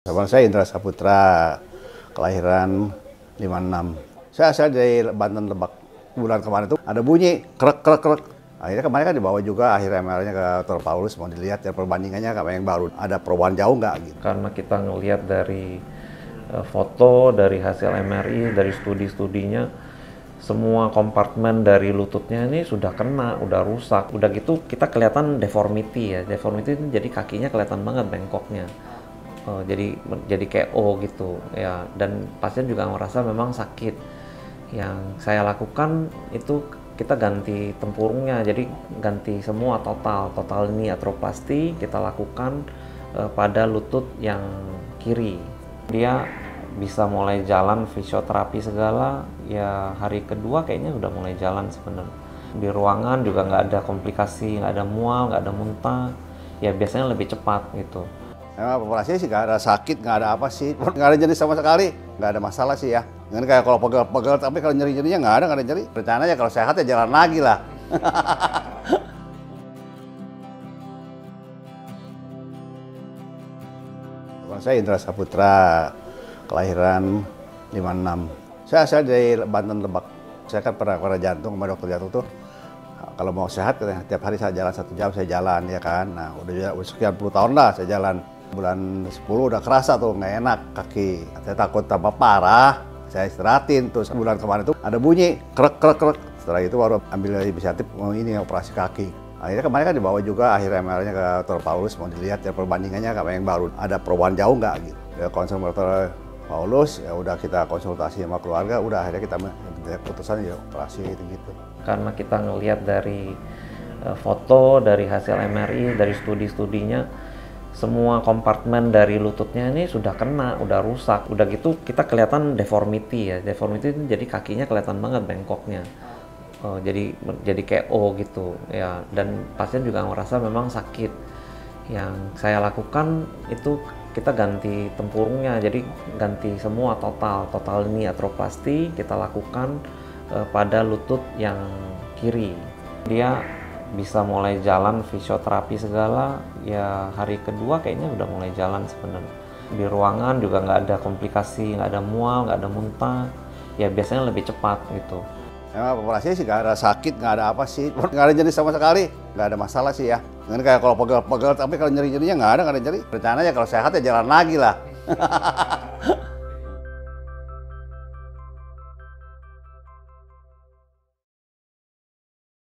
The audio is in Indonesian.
Nama saya Indra Saputra, kelahiran 56. Saya dari Banten Lebak. Bulan kemarin itu ada bunyi krek krek krek. Akhirnya kemarin kan dibawa juga akhirnya MR-nya ke Dr. Paulus, mau dilihat ya perbandingannya sama yang baru. Ada perubahan jauh nggak gitu. Karena kita ngelihat dari foto, dari hasil MRI, dari studi-studinya, semua kompartemen dari lututnya ini sudah kena, udah rusak. Udah gitu kita kelihatan deformity ya. Deformity itu jadi kakinya kelihatan banget bengkoknya. Jadi kayak O gitu ya, dan pasien juga merasa memang sakit. Yang saya lakukan itu kita ganti tempurungnya, jadi ganti semua total ini artroplasti kita lakukan pada lutut yang kiri. Dia bisa mulai jalan fisioterapi segala ya, hari kedua kayaknya udah mulai jalan sebenarnya. Di ruangan juga nggak ada komplikasi, nggak ada mual, nggak ada muntah, ya biasanya lebih cepat gitu. Operasinya sih nggak ada sakit, nggak ada apa sih, nggak ada nyeri sama sekali, nggak ada masalah sih ya. Ini kayak kalau pegel-pegel, tapi kalau nyeri-nyerinya nggak ada nyeri. Rencananya kalau sehat ya jalan lagi lah. Nama saya Indra Saputra, kelahiran 56. Saya dari Banten Lebak. Saya kan pernah jantung sama dokter jantung tuh. Kalau mau sehat, tiap hari saya jalan 1 jam, saya jalan ya kan. Nah udah sekian puluh tahun lah saya jalan. Bulan 10 udah kerasa tuh nggak enak kaki. Saya takut tambah parah, saya istirahatin. Terus bulan kemarin tuh ada bunyi krek krek krek. Setelah itu baru ambil inisiatif mau ini operasi kaki. Akhirnya kemarin kan dibawa juga akhirnya MR-nya ke Dr. Paulus, mau dilihat ya perbandingannya sama yang baru. Ada perubahan jauh nggak gitu. Ya konsul Dr. Paulus, ya udah kita konsultasi sama keluarga, udah akhirnya kita putusan ya operasi gitu. Karena kita ngelihat dari foto, dari hasil MRI, dari studi-studinya, semua kompartemen dari lututnya ini sudah kena, udah rusak. Udah gitu kita kelihatan deformity ya. Deformity itu jadi kakinya kelihatan banget bengkoknya. Jadi kayak O gitu ya, dan pasien juga merasa memang sakit. Yang saya lakukan itu kita ganti tempurungnya, jadi ganti semua total ini artroplasti kita lakukan pada lutut yang kiri. Dia bisa mulai jalan fisioterapi segala ya, hari kedua kayaknya udah mulai jalan sebenarnya. Di ruangan juga nggak ada komplikasi, nggak ada mual, nggak ada muntah, ya biasanya lebih cepat gitu. Operasinya sih nggak ada sakit, nggak ada apa sih, nggak ada nyeri sama sekali, nggak ada masalah sih ya. Ini kayak kalau pegel-pegel, tapi kalau nyeri-nyerinya nggak ada nyeri. Rencananya kalau sehat ya jalan lagi lah.